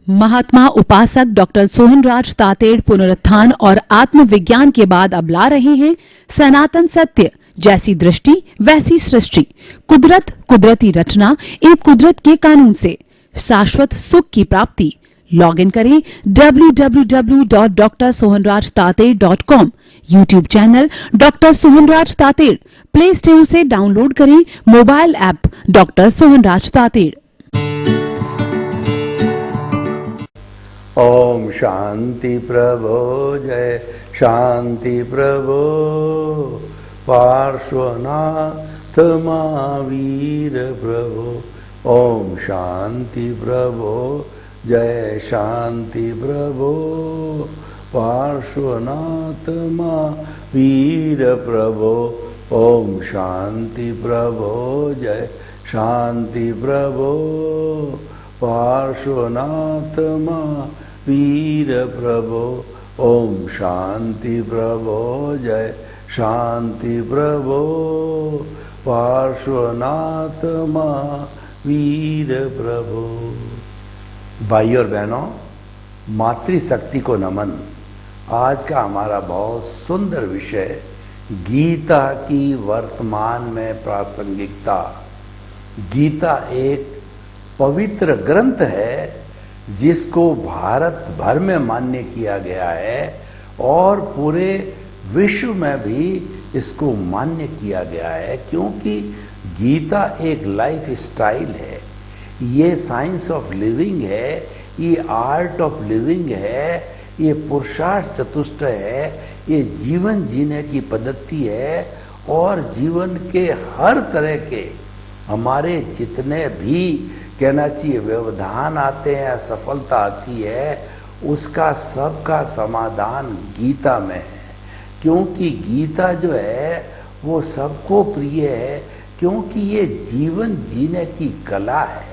महात्मा उपासक डॉक्टर सोहनराज तातेड़ पुनरुत्थान और आत्मविज्ञान के बाद अब ला रहे हैं सनातन सत्य, जैसी दृष्टि वैसी सृष्टि, कुदरत, कुदरती रचना एवं कुदरत के कानून से शाश्वत सुख की प्राप्ति। लॉग इन करें www.drsohanrajtater.com, YouTube channel doctor Sohanraj Tated, play store से डाउनलोड करें mobile app doctor Sohanraj Tated. ओम शांति प्रभो जय शांति प्रभो पार्श्वनाथ महावीर प्रभो। ओम शांति प्रभो जय शांति प्रभो पार्श्वनाथ महावीर प्रभो। ओम शांति प्रभो जय शांति प्रभो पार्श्वनाथ महावीर प्रभो। ओम शांति प्रभो जय शांति प्रभो पार्श्वनाथ महावीर प्रभो। भाई और बहनों, मातृशक्ति को नमन। आज का हमारा बहुत सुंदर विषय गीता की वर्तमान में प्रासंगिकता। गीता एक पवित्र ग्रंथ है जिसको भारत भर में मान्य किया गया है और पूरे विश्व में भी इसको मान्य किया गया है, क्योंकि गीता एक लाइफ स्टाइल है, ये साइंस ऑफ लिविंग है, ये आर्ट ऑफ लिविंग है, ये पुरुषार्थ चतुष्टय है, ये जीवन जीने की पद्धति है। और जीवन के हर तरह के हमारे जितने भी कहना चाहिए व्यवधान आते हैं, असफलता आती है, उसका सबका समाधान गीता में है। क्योंकि गीता जो है वो सबको प्रिय है, क्योंकि ये जीवन जीने की कला है।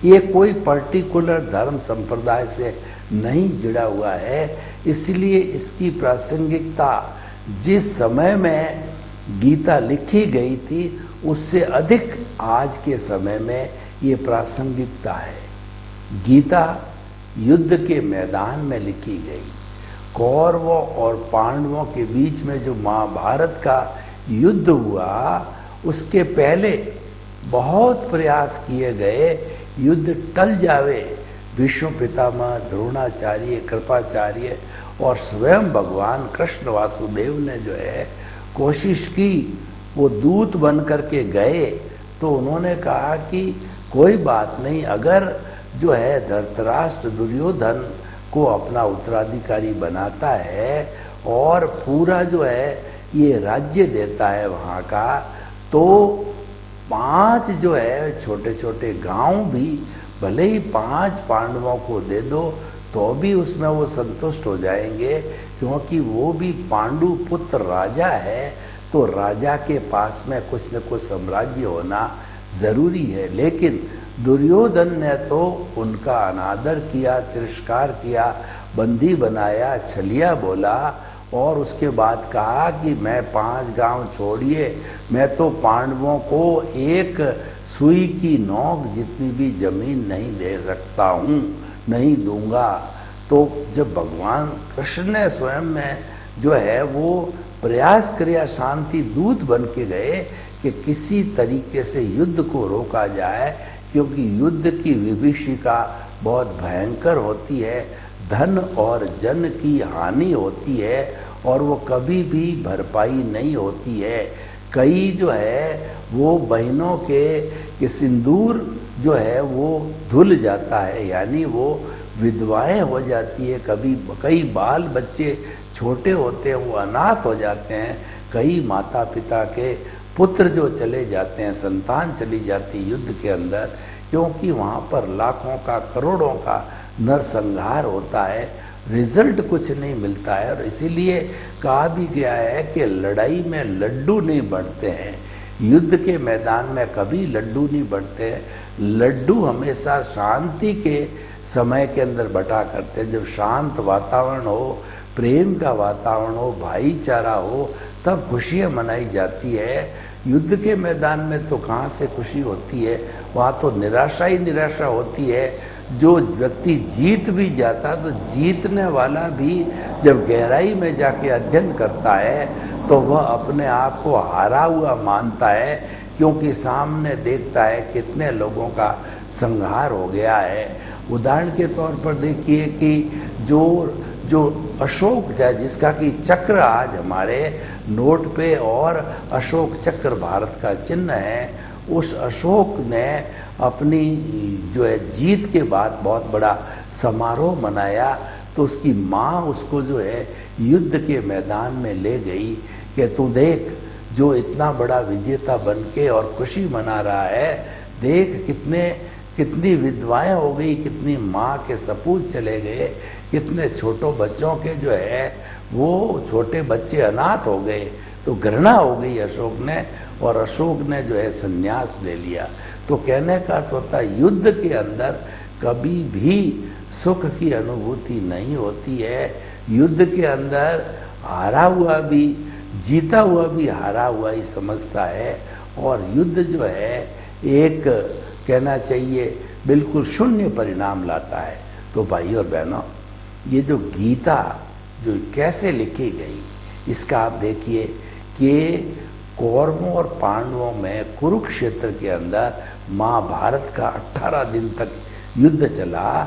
ये कोई पर्टिकुलर धर्म संप्रदाय से नहीं जुड़ा हुआ है, इसलिए इसकी प्रासंगिकता जिस समय में गीता लिखी गई थी उससे अधिक आज के समय में ये प्रासंगिकता है। गीता युद्ध के मैदान में लिखी गई। कौरवों और पांडवों के बीच में जो महाभारत का युद्ध हुआ, उसके पहले बहुत प्रयास किए गए युद्ध टल जावे। भीष्म पितामह, द्रोणाचार्य, कृपाचार्य और स्वयं भगवान कृष्ण वासुदेव ने जो है कोशिश की, वो दूत बन करके गए तो उन्होंने कहा कि कोई बात नहीं, अगर जो है धृतराष्ट्र दुर्योधन को अपना उत्तराधिकारी बनाता है और पूरा जो है ये राज्य देता है वहाँ का, तो 5 जो है छोटे छोटे गांव भी भले ही 5 पांडवों को दे दो तो भी उसमें वो संतुष्ट हो जाएंगे, क्योंकि वो भी पांडु पुत्र राजा है, तो राजा के पास में कुछ न कुछ साम्राज्य होना जरूरी है। लेकिन दुर्योधन ने तो उनका अनादर किया, तिरस्कार किया, बंदी बनाया, छलिया बोला और उसके बाद कहा कि मैं 5 गांव छोड़िए, मैं तो पांडवों को एक सुई की नोक जितनी भी जमीन नहीं दे सकता हूँ, नहीं दूंगा। तो जब भगवान कृष्ण ने स्वयं में जो है वो प्रयास किया, शांति दूत बन के गए कि किसी तरीके से युद्ध को रोका जाए, क्योंकि युद्ध की विभीषिका बहुत भयंकर होती है, धन और जन की हानि होती है और वो कभी भी भरपाई नहीं होती है। कई जो है वो बहनों के सिंदूर जो है वो धुल जाता है, यानी वो विधवाएं हो जाती है। कई बाल बच्चे छोटे होते हैं, वो अनाथ हो जाते हैं। कई माता पिता के पुत्र जो चले जाते हैं, संतान चली जाती है युद्ध के अंदर, क्योंकि वहाँ पर लाखों का करोड़ों का नरसंहार होता है, रिजल्ट कुछ नहीं मिलता है। और इसीलिए कहा भी गया है कि लड़ाई में लड्डू नहीं बढ़ते हैं, युद्ध के मैदान में कभी लड्डू नहीं बढ़ते हैं। लड्डू हमेशा शांति के समय के अंदर बटा करते हैं। जब शांत वातावरण हो, प्रेम का वातावरण हो, भाईचारा हो, तब खुशियाँ मनाई जाती है। युद्ध के मैदान में तो कहाँ से खुशी होती है, वहाँ तो निराशा ही निराशा होती है। जो व्यक्ति जीत भी जाता तो जीतने वाला भी जब गहराई में जाके अध्ययन करता है तो वह अपने आप को हारा हुआ मानता है, क्योंकि सामने देखता है कितने लोगों का संहार हो गया है। उदाहरण के तौर पर देखिए कि जो अशोक है, जिसका कि चक्र आज हमारे नोट पे और अशोक चक्र भारत का चिन्ह है, उस अशोक ने अपनी जो है जीत के बाद बहुत बड़ा समारोह मनाया। तो उसकी माँ उसको जो है युद्ध के मैदान में ले गई कि तू देख, जो इतना बड़ा विजेता बनके और खुशी मना रहा है, देख कितनी विधवाएं हो गई, कितनी माँ के सपूत चले गए, कितने छोटों बच्चों के जो है वो छोटे बच्चे अनाथ हो गए। तो घृणा हो गई अशोक ने, और अशोक ने जो है संन्यास ले लिया। तो कहने का तो होता है, युद्ध के अंदर कभी भी सुख की अनुभूति नहीं होती है। युद्ध के अंदर हारा हुआ भी जीता हुआ भी हारा हुआ ही समझता है, और युद्ध जो है एक कहना चाहिए बिल्कुल शून्य परिणाम लाता है। तो भाई और बहनों, ये जो गीता जो कैसे लिखी गई, इसका आप देखिए कि कौरवों और पांडवों में कुरुक्षेत्र के अंदर महाभारत का 18 दिन तक युद्ध चला।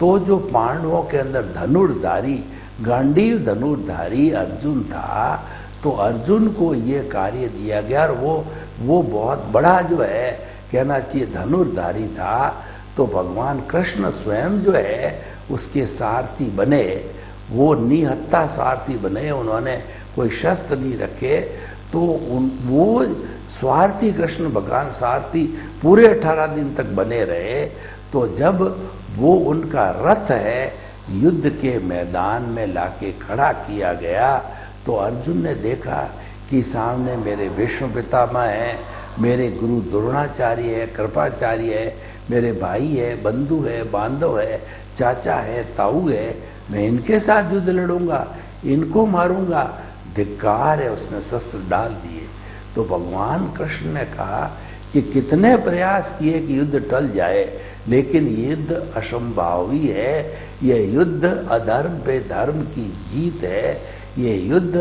तो जो पांडवों के अंदर धनुर्धारी, गांडीव धनुर्धारी अर्जुन था, तो अर्जुन को ये कार्य दिया गया, और वो बहुत बड़ा जो है कहना चाहिए धनुर्धारी था। तो भगवान कृष्ण स्वयं जो है उसके सारथी बने, वो निहत्था सारथी बने, उन्होंने कोई शस्त्र नहीं रखे। तो वो स्वार्थी कृष्ण भगवान सारथी पूरे 18 दिन तक बने रहे। तो जब वो उनका रथ है युद्ध के मैदान में लाके खड़ा किया गया, तो अर्जुन ने देखा कि सामने मेरे भीष्म पितामह हैं, मेरे गुरु द्रोणाचार्य है, कृपाचार्य है, मेरे भाई है, बंधु है, बांधव है, चाचा है, ताऊ है, मैं इनके साथ युद्ध लड़ूंगा, इनको मारूंगा, धिक्कार है। उसने शस्त्र डाल दिए। तो भगवान कृष्ण ने कहा कि कितने प्रयास किए कि युद्ध टल जाए, लेकिन युद्ध असंभावी है। यह युद्ध अधर्म पे धर्म की जीत है। ये युद्ध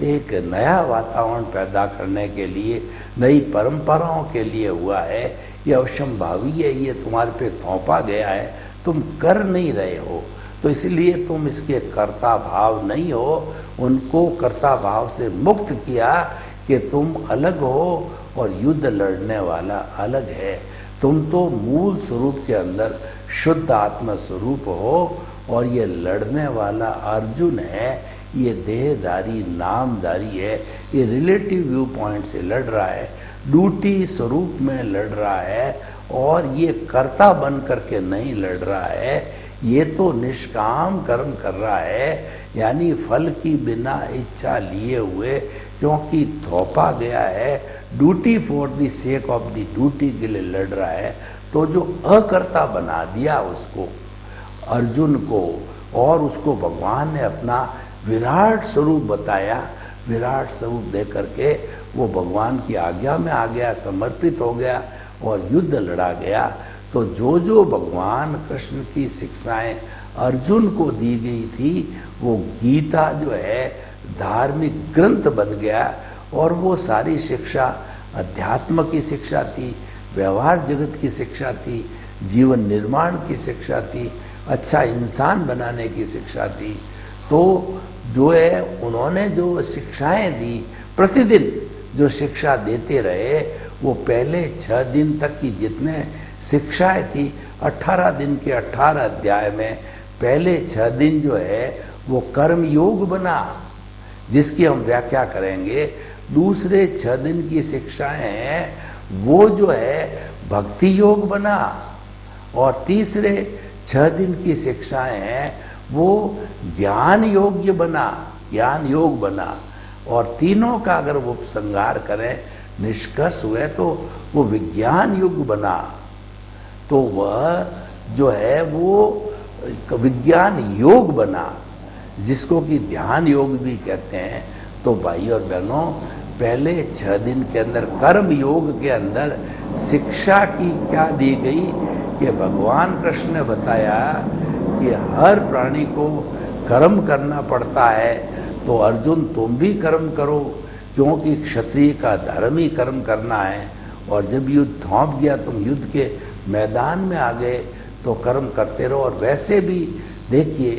एक नया वातावरण पैदा करने के लिए, नई परंपराओं के लिए हुआ है। ये असंभावी है, ये तुम्हारे पे थोपा गया है, तुम कर नहीं रहे हो, तो इसलिए तुम इसके कर्ता भाव नहीं हो। उनको कर्ता भाव से मुक्त किया कि तुम अलग हो और युद्ध लड़ने वाला अलग है। तुम तो मूल स्वरूप के अंदर शुद्ध आत्मा स्वरूप हो, और ये लड़ने वाला अर्जुन है, ये देहधारी नामधारी है, ये रिलेटिव व्यू पॉइंट से लड़ रहा है, ड्यूटी स्वरूप में लड़ रहा है, और ये कर्ता बन करके नहीं लड़ रहा है। ये तो निष्काम कर्म कर रहा है, यानी फल की बिना इच्छा लिए हुए, क्योंकि थोपा गया है, duty for the sake of the duty के लिए लड़ रहा है। तो जो अकर्ता बना दिया उसको, अर्जुन को, और उसको भगवान ने अपना विराट स्वरूप बताया। विराट स्वरूप दे करके वो भगवान की आज्ञा में आ गया, समर्पित हो गया और युद्ध लड़ा गया। तो जो भगवान कृष्ण की शिक्षाएं अर्जुन को दी गई थी, वो गीता जो है धार्मिक ग्रंथ बन गया, और वो सारी शिक्षा अध्यात्म की शिक्षा थी, व्यवहार जगत की शिक्षा थी, जीवन निर्माण की शिक्षा थी, अच्छा इंसान बनाने की शिक्षा थी। तो जो है उन्होंने जो शिक्षाएं दी, प्रतिदिन जो शिक्षा देते रहे, वो पहले 6 दिन तक की जितने शिक्षाएं थी, 18 दिन के 18 अध्याय में पहले 6 दिन जो है वो कर्म योग बना, जिसकी हम व्याख्या करेंगे। दूसरे 6 दिन की शिक्षाएं हैं वो जो है भक्ति योग बना, और तीसरे 6 दिन की शिक्षाएं हैं वो ज्ञान योग्य बना, ज्ञान योग बना। और तीनों का अगर वो संहार करें, निष्कर्ष हुए तो वो विज्ञान युग बना। तो वह जो है वो विज्ञान योग बना, जिसको कि ध्यान योग भी कहते हैं। तो भाई और बहनों, पहले 6 दिन के अंदर कर्म योग के अंदर शिक्षा की क्या दी गई कि भगवान कृष्ण ने बताया कि हर प्राणी को कर्म करना पड़ता है, तो अर्जुन तुम भी कर्म करो, क्योंकि क्षत्रिय का धर्म ही कर्म करना है। और जब युद्ध थोप गया, तुम युद्ध के मैदान में आ गए, तो कर्म करते रहो। और वैसे भी देखिए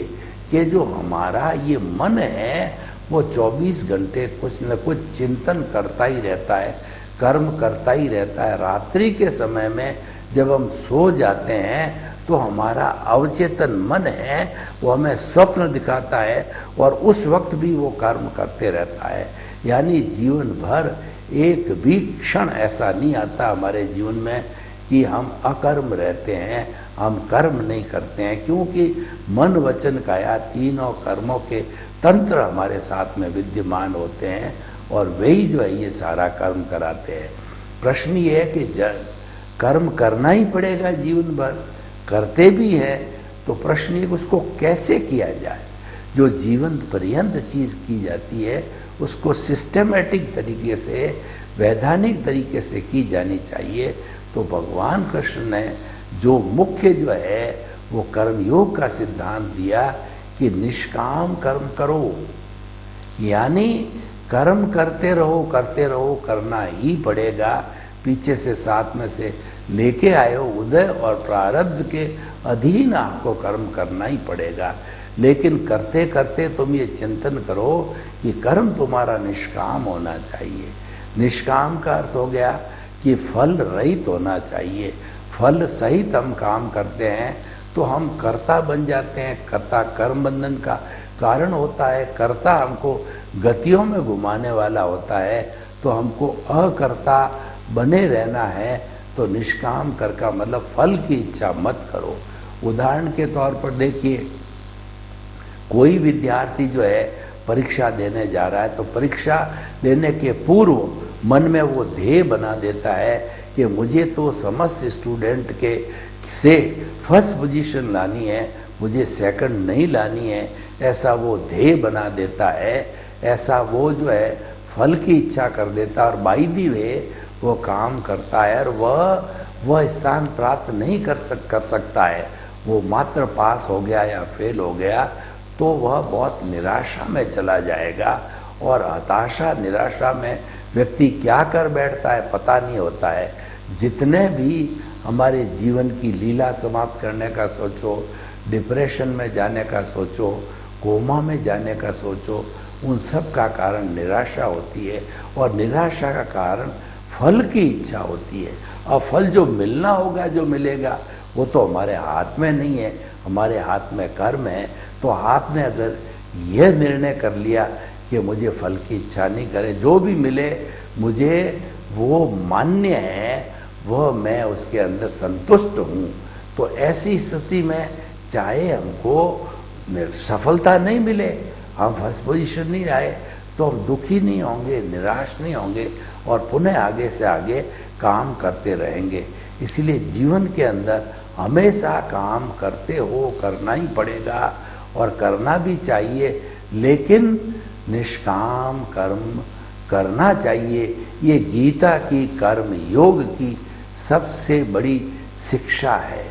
कि जो हमारा ये मन है वो 24 घंटे कुछ न कुछ चिंतन करता ही रहता है, कर्म करता ही रहता है। रात्रि के समय में जब हम सो जाते हैं तो हमारा अवचेतन मन है वो हमें स्वप्न दिखाता है, और उस वक्त भी वो कर्म करते रहता है। यानी जीवन भर एक भी क्षण ऐसा नहीं आता हमारे जीवन में कि हम अकर्म रहते हैं, हम कर्म नहीं करते हैं, क्योंकि मन वचन काया तीनों कर्मों के तंत्र हमारे साथ में विद्यमान होते हैं, और वही जो है ये सारा कर्म कराते हैं। प्रश्न ये है कि कर्म करना ही पड़ेगा जीवन भर, करते भी हैं, तो प्रश्न ये उसको कैसे किया जाए। जो जीवन पर्यंत चीज की जाती है उसको सिस्टमेटिक तरीके से, वैधानिक तरीके से की जानी चाहिए। तो भगवान कृष्ण ने जो मुख्य जो है वो कर्मयोग का सिद्धांत दिया कि निष्काम कर्म करो, यानी कर्म करते रहो, करना ही पड़ेगा। पीछे से साथ में से लेके आए हो उदय और प्रारब्ध के अधीन आपको कर्म करना ही पड़ेगा। लेकिन करते करते तुम ये चिंतन करो कि कर्म तुम्हारा निष्काम होना चाहिए। निष्काम का अर्थ हो गया कि फल रहित होना चाहिए। फल सहित हम काम करते हैं तो हम कर्ता बन जाते हैं। कर्ता कर्म बंधन का कारण होता है, कर्ता हमको गतियों में घुमाने वाला होता है, तो हमको अकर्ता बने रहना है। तो निष्काम कर का मतलब फल की इच्छा मत करो। उदाहरण के तौर पर देखिए, कोई विद्यार्थी जो है परीक्षा देने जा रहा है, तो परीक्षा देने के पूर्व मन में वो ध्येय बना देता है कि मुझे तो समस्त स्टूडेंट के से फर्स्ट पोजीशन लानी है, मुझे सेकंड नहीं लानी है, ऐसा वो ध्येय बना देता है। ऐसा वो जो है फल की इच्छा कर देता है, और बाई दी वे वो काम करता है, और वह स्थान प्राप्त नहीं कर सकता है। वो मात्र पास हो गया या फेल हो गया तो वह बहुत निराशा में चला जाएगा, और हताशा निराशा में व्यक्ति क्या कर बैठता है पता नहीं होता है। जितने भी हमारे जीवन की लीला समाप्त करने का सोचो, डिप्रेशन में जाने का सोचो, कोमा में जाने का सोचो, उन सब का कारण निराशा होती है, और निराशा का कारण फल की इच्छा होती है। और फल जो मिलना होगा, जो मिलेगा, वो तो हमारे हाथ में नहीं है, हमारे हाथ में कर्म है। तो आपने अगर यह निर्णय कर लिया कि मुझे फल की इच्छा नहीं करे, जो भी मिले मुझे वो मान्य है, वह मैं उसके अंदर संतुष्ट हूँ, तो ऐसी स्थिति में चाहे हमको सफलता नहीं मिले, हम फर्स्ट पोजीशन नहीं आए, तो हम दुखी नहीं होंगे, निराश नहीं होंगे, और पुनः आगे से आगे काम करते रहेंगे। इसलिए जीवन के अंदर हमेशा काम करते हो, करना ही पड़ेगा, और करना भी चाहिए, लेकिन निष्काम कर्म करना चाहिए। ये गीता की कर्म योग की सबसे बड़ी शिक्षा है।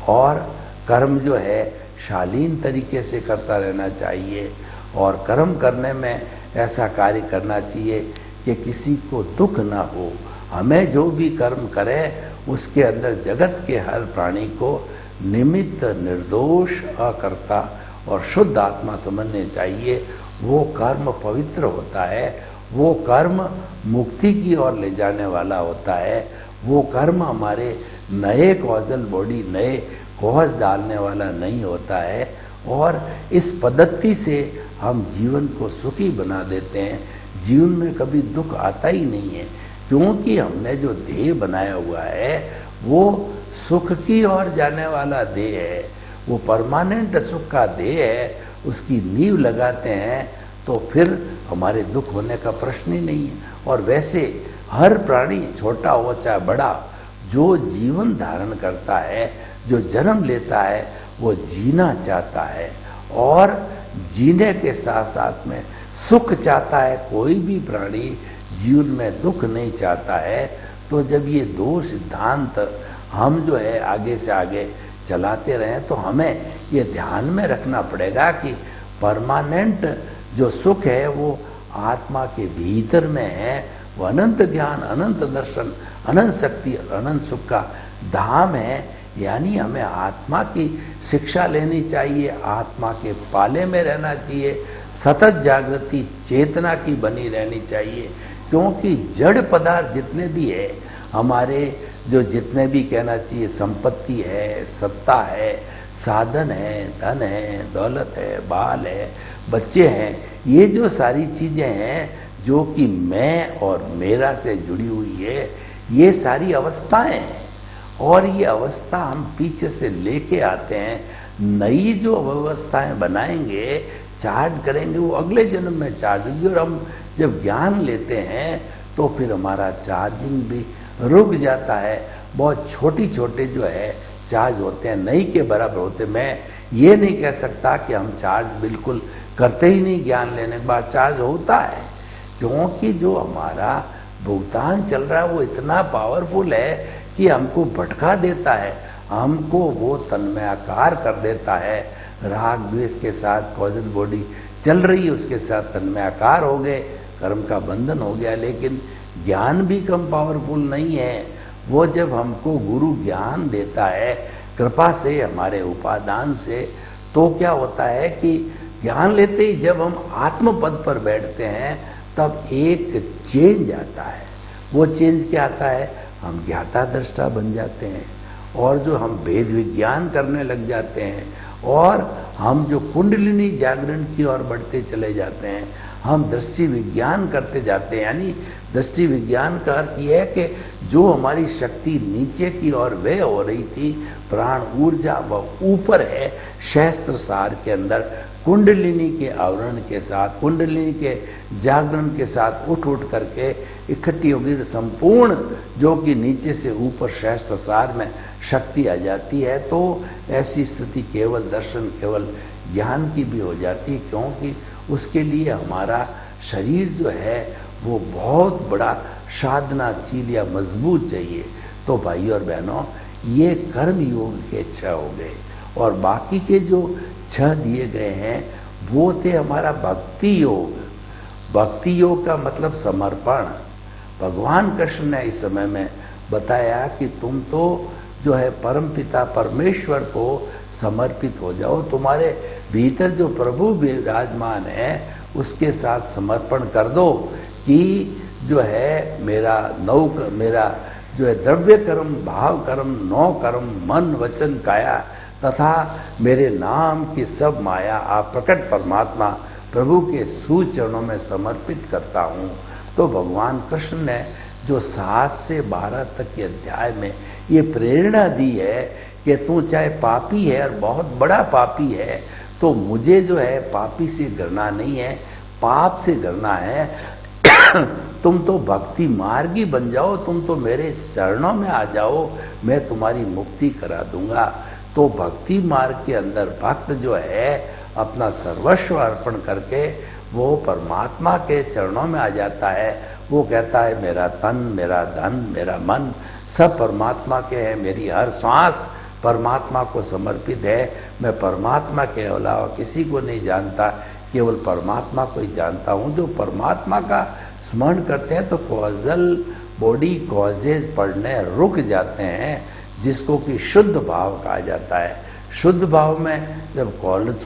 और कर्म जो है शालीन तरीके से करता रहना चाहिए, और कर्म करने में ऐसा कार्य करना चाहिए कि किसी को दुख ना हो। हमें जो भी कर्म करें उसके अंदर जगत के हर प्राणी को निमित्त, निर्दोष, अकर्ता और शुद्ध आत्मा समझने चाहिए। वो कर्म पवित्र होता है, वो कर्म मुक्ति की ओर ले जाने वाला होता है, वो कर्म हमारे नए कॉजल बॉडी, नए कोहज डालने वाला नहीं होता है। और इस पद्धति से हम जीवन को सुखी बना देते हैं। जीवन में कभी दुख आता ही नहीं है, क्योंकि हमने जो ध्येय बनाया हुआ है वो सुख की ओर जाने वाला ध्येय है, वो परमानेंट सुख का ध्येय है। उसकी नींव लगाते हैं तो फिर हमारे दुख होने का प्रश्न ही नहीं है। और वैसे हर प्राणी, छोटा हो चाहे बड़ा, जो जीवन धारण करता है, जो जन्म लेता है, वो जीना चाहता है, और जीने के साथ साथ में सुख चाहता है। कोई भी प्राणी जीवन में दुख नहीं चाहता है। तो जब ये दो सिद्धांत हम जो है आगे से आगे चलाते रहें। तो हमें ये ध्यान में रखना पड़ेगा कि परमानेंट जो सुख है वो आत्मा के भीतर में है, वो अनंत ज्ञान, अनंत दर्शन, अनंत शक्ति, अनंत सुख का धाम है। यानी हमें आत्मा की शिक्षा लेनी चाहिए, आत्मा के पाले में रहना चाहिए, सतत जागृति चेतना की बनी रहनी चाहिए। क्योंकि जड़ पदार्थ जितने भी है हमारे, जो जितने भी कहना चाहिए संपत्ति है, सत्ता है, साधन है, धन है, दौलत है, बाल है, बच्चे हैं, ये जो सारी चीज़ें हैं जो कि मैं और मेरा से जुड़ी हुई है, ये सारी अवस्थाएं हैं। और ये अवस्था हम पीछे से लेके आते हैं। नई जो अवस्थाएं बनाएंगे, चार्ज करेंगे, वो अगले जन्म में चार्ज होगी। और हम जब ज्ञान लेते हैं तो फिर हमारा चार्जिंग भी रुक जाता है। बहुत छोटी छोटे जो है चार्ज होते हैं, नहीं के बराबर होते। मैं ये नहीं कह सकता कि हम चार्ज बिल्कुल करते ही नहीं, ज्ञान लेने के बाद चार्ज होता है। क्योंकि जो हमारा भुगतान चल रहा है वो इतना पावरफुल है कि हमको भटका देता है, हमको वो तन्मयाकार कर देता है। राग द्वेष के साथ कॉजल बॉडी चल रही है, उसके साथ तन्मयाकार हो गए, कर्म का बंधन हो गया। लेकिन ज्ञान भी कम पावरफुल नहीं है। वो जब हमको गुरु ज्ञान देता है कृपा से, हमारे उपादान से, तो क्या होता है कि ज्ञान लेते ही जब हम आत्म पद पर बैठते हैं तब एक चेंज आता है। वो चेंज क्या आता है? हम ज्ञाता दृष्टा बन जाते हैं और जो हम वेद विज्ञान करने लग जाते हैं और हम जो कुंडलिनी जागरण की ओर बढ़ते चले जाते हैं, हम दृष्टि विज्ञान करते जाते हैं। यानी दृष्टि विज्ञान का अर्थ यह है कि जो हमारी शक्ति नीचे की ओर व्यय हो रही थी, प्राण ऊर्जा वह ऊपर है शस्त्र सार के अंदर, कुंडलिनी के आवरण के साथ, कुंडलिनी के जागरण के साथ उठ करके इकट्ठी होगी संपूर्ण, जो कि नीचे से ऊपर शस्त्र सार में शक्ति आ जाती है। तो ऐसी स्थिति केवल दर्शन, केवल ज्ञान की भी हो जाती है। क्योंकि उसके लिए हमारा शरीर जो है वो बहुत बड़ा साधनाशील या मजबूत चाहिए। तो भाई और बहनों, ये कर्म योग के 6 हो गए और बाकी के जो 6 दिए गए हैं वो थे हमारा भक्ति योग। भक्ति योग का मतलब समर्पण। भगवान कृष्ण ने इस समय में बताया कि तुम तो जो है परमपिता परमेश्वर को समर्पित हो जाओ, तुम्हारे भीतर जो प्रभु विराजमान है उसके साथ समर्पण कर दो कि जो है मेरा जो है द्रव्य कर्म, भाव कर्म, नौ कर्म, मन, वचन, काया तथा मेरे नाम की सब माया आप प्रकट परमात्मा प्रभु के सुचरणों में समर्पित करता हूँ। तो भगवान कृष्ण ने जो 7 से 12 तक के अध्याय में ये प्रेरणा दी है कि तू चाहे पापी है और बहुत बड़ा पापी है, तो मुझे जो है पापी से डरना नहीं है, पाप से डरना है। तुम तो भक्ति मार्गी बन जाओ, तुम तो मेरे चरणों में आ जाओ, मैं तुम्हारी मुक्ति करा दूंगा। तो भक्ति मार्ग के अंदर भक्त जो है अपना सर्वस्व अर्पण करके वो परमात्मा के चरणों में आ जाता है। वो कहता है मेरा तन, मेरा धन, मेरा मन सब परमात्मा के हैं, मेरी हर सांस परमात्मा को समर्पित है। मैं परमात्मा के अलावा किसी को नहीं जानता, केवल परमात्मा को ही जानता हूँ। जो परमात्मा का स्मरण करते हैं तो कॉजल बॉडी कॉजेज पढ़ने रुक जाते हैं, जिसको कि शुद्ध भाव कहा जाता है। शुद्ध भाव में जब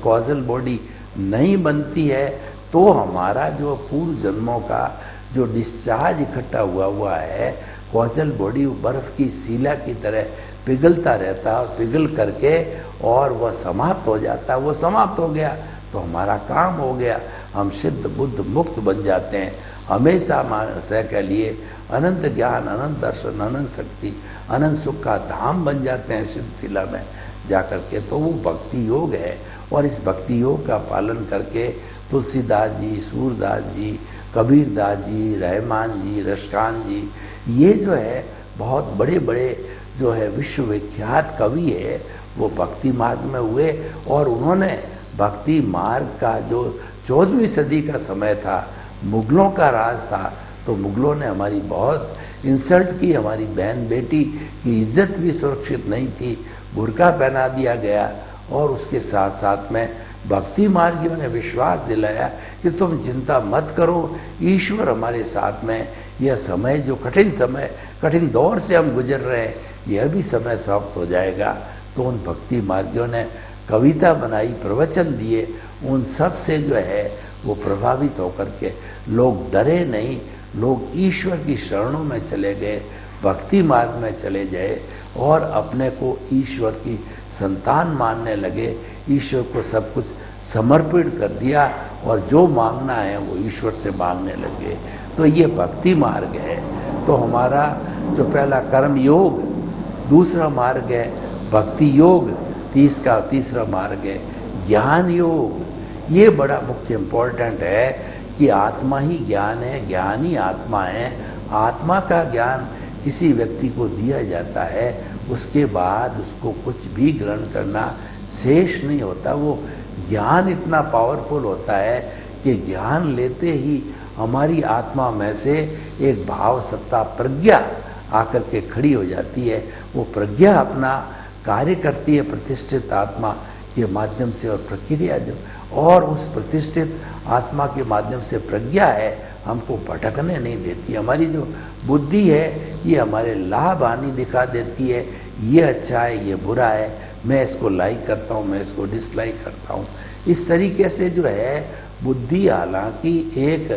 कॉजल बॉडी नहीं बनती है तो हमारा जो पूर्व जन्मों का जो डिस्चार्ज इकट्ठा हुआ है, कॉजल बॉडी बर्फ की सीला की तरह पिघलता रहता है और पिघल करके और वह समाप्त हो जाता है। वो समाप्त हो गया तो हमारा काम हो गया, हम सिद्ध बुद्ध मुक्त बन जाते हैं। हमेशा से के लिए अनंत ज्ञान, अनंत दर्शन, अनंत शक्ति, अनंत सुख का धाम बन जाते हैं सिद्ध शिला में जाकर के। तो वो भक्ति योग है और इस भक्ति योग का पालन करके तुलसीदास जी, सूरदास जी, कबीरदास जी, रहमान जी, रशकान जी, ये जो है बहुत बड़े बड़े जो है विश्वविख्यात कवि है, वो भक्ति मार्ग में हुए। और उन्होंने भक्ति मार्ग का जो 14वीं सदी का समय था, मुगलों का राज था, तो मुगलों ने हमारी बहुत इंसल्ट की, हमारी बहन बेटी की इज्जत भी सुरक्षित नहीं थी, बुर्का पहना दिया गया। और उसके साथ साथ में भक्ति मार्गियों ने विश्वास दिलाया कि तुम चिंता मत करो, ईश्वर हमारे साथ में। यह समय जो कठिन समय, कठिन दौर से हम गुजर रहे हैं, यह भी समय समाप्त हो जाएगा। तो उन भक्ति मार्गियों ने कविता बनाई, प्रवचन दिए, उन सब से जो है वो प्रभावित होकर के लोग डरे नहीं, लोग ईश्वर की शरणों में चले गए, भक्ति मार्ग में चले गए और अपने को ईश्वर की संतान मानने लगे, ईश्वर को सब कुछ समर्पित कर दिया और जो मांगना है वो ईश्वर से मांगने लगे। तो ये भक्ति मार्ग है। तो हमारा जो पहला कर्म योग, दूसरा मार्ग है भक्ति योग, तीसरा मार्ग है ज्ञान योग। ये बड़ा मुख्य इम्पोर्टेंट है कि आत्मा ही ज्ञान है, ज्ञान ही आत्मा है। आत्मा का ज्ञान किसी व्यक्ति को दिया जाता है, उसके बाद उसको कुछ भी ग्रहण करना शेष नहीं होता। वो ज्ञान इतना पावरफुल होता है कि ज्ञान लेते ही हमारी आत्मा में से एक भाव सत्ता प्रज्ञा आकर के खड़ी हो जाती है। वो प्रज्ञा अपना कार्य करती है प्रतिष्ठित आत्मा के माध्यम से, और प्रक्रिया जो और उस प्रतिष्ठित आत्मा के माध्यम से प्रज्ञा है हमको भटकने नहीं देती। हमारी जो बुद्धि है ये हमारे लाभ हानि दिखा देती है, ये अच्छा है, ये बुरा है, मैं इसको लाइक करता हूँ, मैं इसको डिसलाइक करता हूँ। इस तरीके से जो है बुद्धि हालांकि एक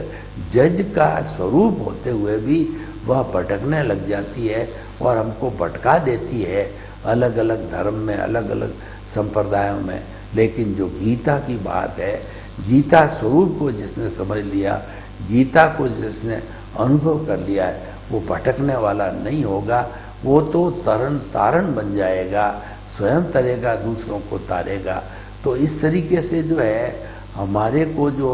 जज का स्वरूप होते हुए भी वह भटकने लग जाती है और हमको भटका देती है अलग अलग धर्म में, अलग अलग संप्रदायों में। लेकिन जो गीता की बात है, गीता स्वरूप को जिसने समझ लिया, गीता को जिसने अनुभव कर लिया है, वो भटकने वाला नहीं होगा। वो तो तरन तारण बन जाएगा, स्वयं तरेगा, दूसरों को तारेगा। तो इस तरीके से जो है हमारे को जो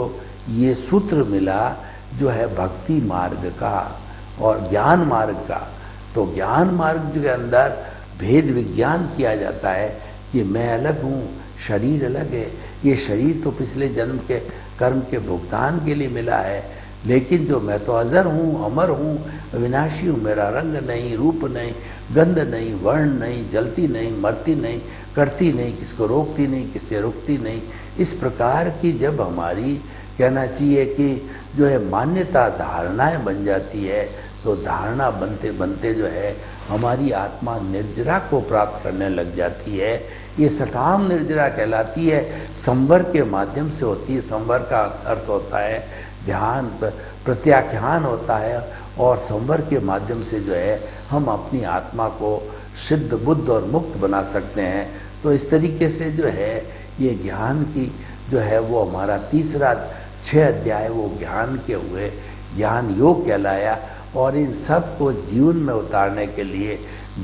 ये सूत्र मिला जो है भक्ति मार्ग का और ज्ञान मार्ग का। तो ज्ञान मार्ग के अंदर भेद विज्ञान किया जाता है कि मैं अलग हूँ, शरीर अलग है। ये शरीर तो पिछले जन्म के कर्म के भुगतान के लिए मिला है, लेकिन जो मैं तो अजर हूँ, अमर हूँ, अविनाशी हूँ। मेरा रंग नहीं, रूप नहीं, गंध नहीं, वर्ण नहीं, जलती नहीं, मरती नहीं, करती नहीं, किसको रोकती नहीं, किससे रुकती नहीं। इस प्रकार की जब हमारी कहना चाहिए कि जो है मान्यता धारणाएं बन जाती है, तो धारणा बनते बनते जो है हमारी आत्मा निर्जरा को प्राप्त करने लग जाती है। ये सकाम निर्जरा कहलाती है, संवर के माध्यम से होती है। संवर का अर्थ होता है ध्यान, प्रत्याख्यान होता है, और संवर के माध्यम से जो है हम अपनी आत्मा को सिद्ध, बुद्ध और मुक्त बना सकते हैं। तो इस तरीके से जो है ये ज्ञान की जो है वो हमारा तीसरा 6 अध्याय वो ज्ञान के हुए, ज्ञान योग कहलाया। और इन सब को जीवन में उतारने के लिए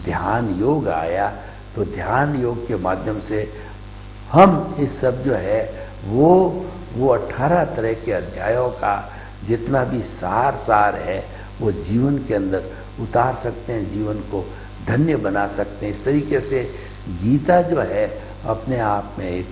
ध्यान योग आया। तो ध्यान योग के माध्यम से हम इस सब जो है वो 18 तरह के अध्यायों का जितना भी सार है वो जीवन के अंदर उतार सकते हैं, जीवन को धन्य बना सकते हैं। इस तरीके से गीता जो है अपने आप में एक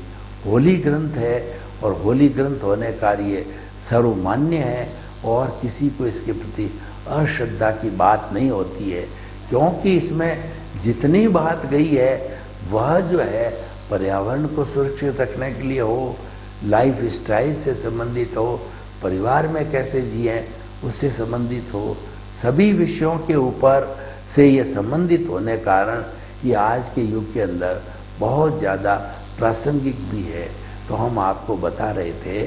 होली ग्रंथ है, और होली ग्रंथ होने का ये सर्वमान्य है, और किसी को इसके प्रति अश्रद्धा की बात नहीं होती है, क्योंकि इसमें जितनी बात गई है वह जो है पर्यावरण को सुरक्षित रखने के लिए हो, लाइफ स्टाइल से संबंधित हो, परिवार में कैसे जिए उससे संबंधित हो, सभी विषयों के ऊपर से ये संबंधित होने कारण ये आज के युग के अंदर बहुत ज़्यादा प्रासंगिक भी है। तो हम आपको बता रहे थे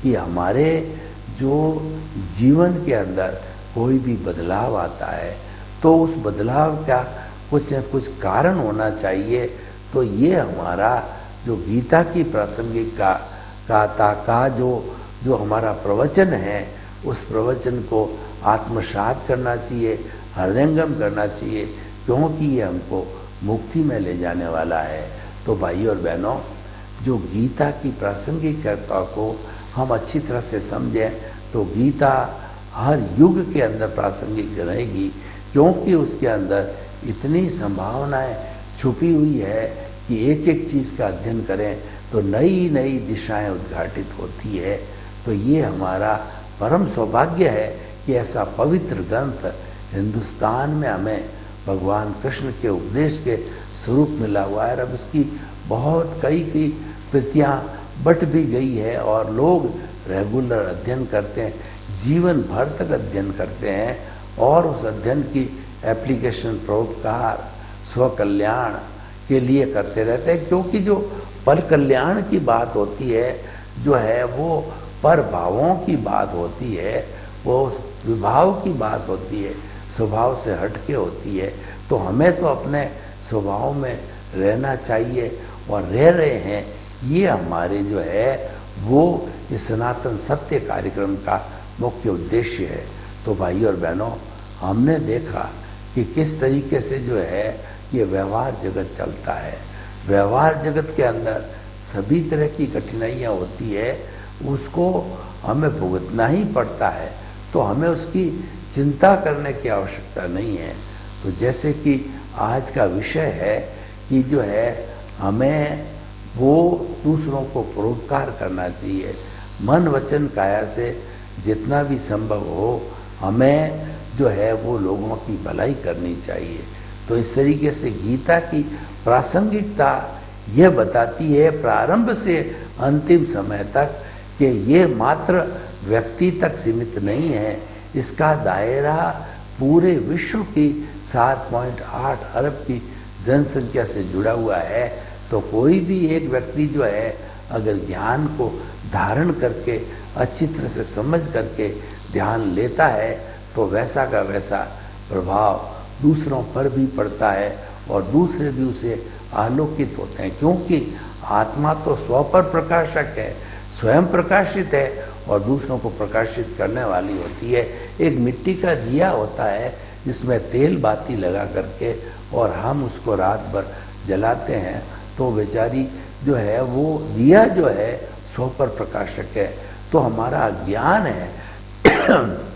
कि हमारे जो जीवन के अंदर कोई भी बदलाव आता है तो उस बदलाव का कुछ न कुछ कारण होना चाहिए। तो ये हमारा जो गीता की प्रासंगिक का जो हमारा प्रवचन है, उस प्रवचन को आत्मसात करना चाहिए, हृदयंगम करना चाहिए, क्योंकि ये हमको मुक्ति में ले जाने वाला है। तो भाई और बहनों, जो गीता की प्रासंगिकता को हम अच्छी तरह से समझें तो गीता हर युग के अंदर प्रासंगिक रहेगी, क्योंकि उसके अंदर इतनी संभावनाएं छुपी हुई है कि एक एक चीज़ का अध्ययन करें तो नई नई दिशाएं उद्घाटित होती है। तो ये हमारा परम सौभाग्य है कि ऐसा पवित्र ग्रंथ हिंदुस्तान में हमें भगवान कृष्ण के उपदेश के स्वरूप मिला हुआ है। अब उसकी बहुत कई प्रतियां बट भी गई है और लोग रेगुलर अध्ययन करते हैं, जीवन भर तक अध्ययन करते हैं और उस अध्ययन की एप्लीकेशन परोपकार स्व कल्याण के लिए करते रहते हैं, क्योंकि जो पर कल्याण की बात होती है, जो है वो पर भावों की बात होती है, वो विभाव की बात होती है, स्वभाव से हटके होती है। तो हमें तो अपने स्वभाव में रहना चाहिए और रह रहे हैं। ये हमारे जो है वो इस सनातन सत्य कार्यक्रम का मुख्य उद्देश्य है। तो भाई और बहनों, हमने देखा कि किस तरीके से जो है ये व्यवहार जगत चलता है। व्यवहार जगत के अंदर सभी तरह की कठिनाइयाँ होती है, उसको हमें भुगतना ही पड़ता है, तो हमें उसकी चिंता करने की आवश्यकता नहीं है। तो जैसे कि आज का विषय है कि जो है हमें वो दूसरों को परोपकार करना चाहिए, मन वचन काया से जितना भी संभव हो हमें जो है वो लोगों की भलाई करनी चाहिए। तो इस तरीके से गीता की प्रासंगिकता यह बताती है प्रारंभ से अंतिम समय तक कि ये मात्र व्यक्ति तक सीमित नहीं है, इसका दायरा पूरे विश्व की 7.8 अरब की जनसंख्या से जुड़ा हुआ है। तो कोई भी एक व्यक्ति जो है अगर ज्ञान को धारण करके अच्छी तरह से समझ करके ध्यान लेता है तो वैसा का वैसा प्रभाव दूसरों पर भी पड़ता है और दूसरे भी उसे आलोकित होते हैं, क्योंकि आत्मा तो स्व पर प्रकाशक है, स्वयं प्रकाशित है और दूसरों को प्रकाशित करने वाली होती है। एक मिट्टी का दिया होता है जिसमें तेल बाती लगा करके और हम उसको रात भर जलाते हैं, तो बेचारी जो है वो दिया जो है स्व पर प्रकाशक है। तो हमारा अज्ञान है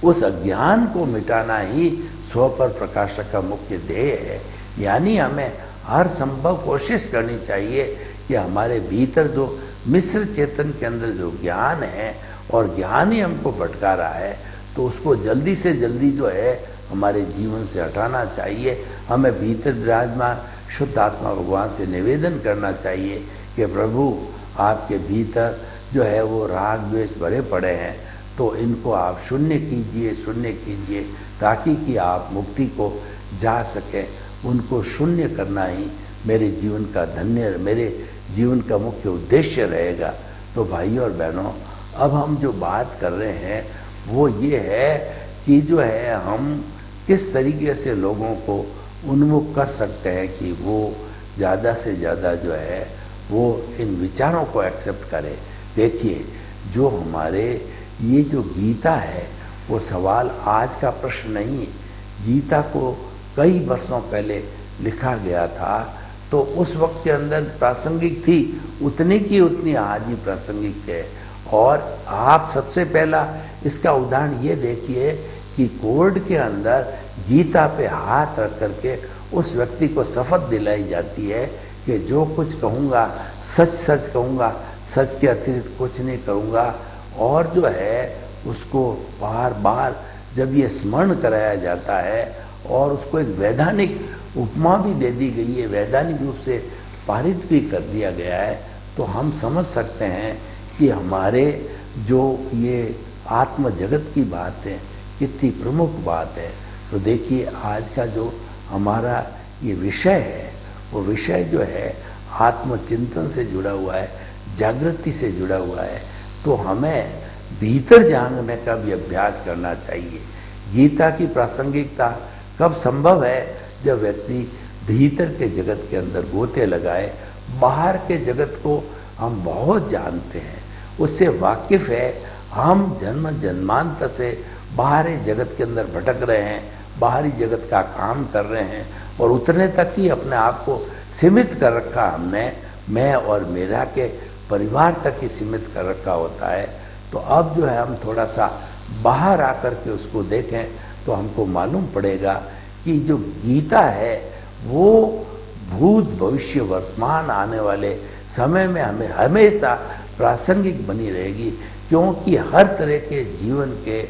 उस अज्ञान को मिटाना ही स्व पर प्रकाशक का मुख्य ध्येय है। यानी हमें हर संभव कोशिश करनी चाहिए कि हमारे भीतर जो मिश्र चेतन के अंदर जो ज्ञान है और ज्ञान ही हमको भटका रहा है, तो उसको जल्दी से जल्दी जो है हमारे जीवन से हटाना चाहिए। हमें भीतर विराजमान शुद्ध आत्मा भगवान से निवेदन करना चाहिए कि प्रभु आपके भीतर जो है वो राग द्वेष भरे पड़े हैं, तो इनको आप शून्य कीजिए ताकि कि आप मुक्ति को जा सकें। उनको शून्य करना ही मेरे जीवन का मुख्य उद्देश्य रहेगा। तो भाइयों और बहनों, अब हम जो बात कर रहे हैं वो ये है कि जो है हम किस तरीके से लोगों को उन्मुख कर सकते हैं कि वो ज़्यादा से ज़्यादा जो है वो इन विचारों को एक्सेप्ट करें। देखिए, जो हमारे ये जो गीता है वो सवाल आज का प्रश्न नहीं है। गीता को कई वर्षों पहले लिखा गया था, तो उस वक्त के अंदर प्रासंगिक थी, उतनी की उतनी आज ही प्रासंगिक है। और आप सबसे पहला इसका उदाहरण ये देखिए कि कोर्ट के अंदर गीता पे हाथ रख करके उस व्यक्ति को शपथ दिलाई जाती है कि जो कुछ कहूँगा सच सच कहूँगा, सच के अतिरिक्त कुछ नहीं कहूँगा। और जो है उसको बार बार जब ये स्मरण कराया जाता है और उसको एक वैधानिक उपमा भी दे दी गई है, वैधानिक रूप से पारित भी कर दिया गया है, तो हम समझ सकते हैं कि हमारे जो ये आत्म जगत की बात है कितनी प्रमुख बात है। तो देखिए, आज का जो हमारा ये विषय है वो विषय जो है आत्मचिंतन से जुड़ा हुआ है, जागृति से जुड़ा हुआ है। तो हमें भीतर झांकने का भी अभ्यास करना चाहिए। गीता की प्रासंगिकता कब संभव है? जब व्यक्ति भीतर के जगत के अंदर गोते लगाए। बाहर के जगत को हम बहुत जानते हैं, उससे वाकिफ है, हम जन्म जन्मांतर से बाहरी जगत के अंदर भटक रहे हैं, बाहरी जगत का काम कर रहे हैं और उतने तक ही अपने आप को सीमित कर रखा हमने, मैं और मेरा के परिवार तक ही सीमित कर रखा होता है। तो अब जो है हम थोड़ा सा बाहर आकर के उसको देखें तो हमको मालूम पड़ेगा कि जो गीता है वो भूत भविष्य वर्तमान आने वाले समय में हमें हमेशा प्रासंगिक बनी रहेगी, क्योंकि हर तरह के जीवन के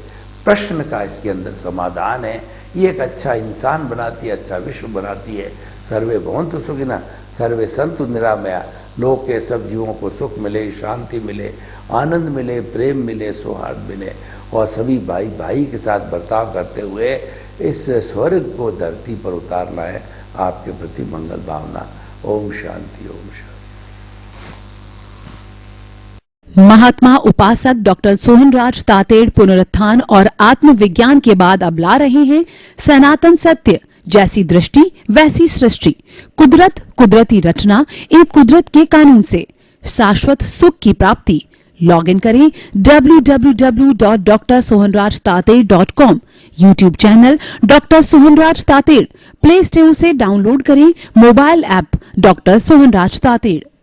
प्रश्न का इसके अंदर समाधान है। ये एक अच्छा इंसान बनाती है, अच्छा विश्व बनाती है। सर्वे भवन्तु सुखिनः, सर्वे सन्तु निरामया। लोक के सब जीवों को सुख मिले, शांति मिले, आनंद मिले, प्रेम मिले, सौहार्द मिले और सभी भाई भाई के साथ बर्ताव करते हुए इस स्वर्ग को धरती पर उतारना है। आपके प्रति मंगल भावना। ओम शांति, ओम शांति। महात्मा उपासक डॉक्टर सोहनराज तातेड़ पुनरुत्थान और आत्मविज्ञान के बाद अब ला रहे हैं सनातन सत्य, जैसी दृष्टि वैसी सृष्टि, कुदरत, कुदरती रचना एवं कुदरत के कानून से शाश्वत सुख की प्राप्ति। लॉग इन करें www.drsohanrajtater.com, YouTube channel doctor Sohanraj Tated, play store से डाउनलोड करें mobile app doctor Sohanraj Tated.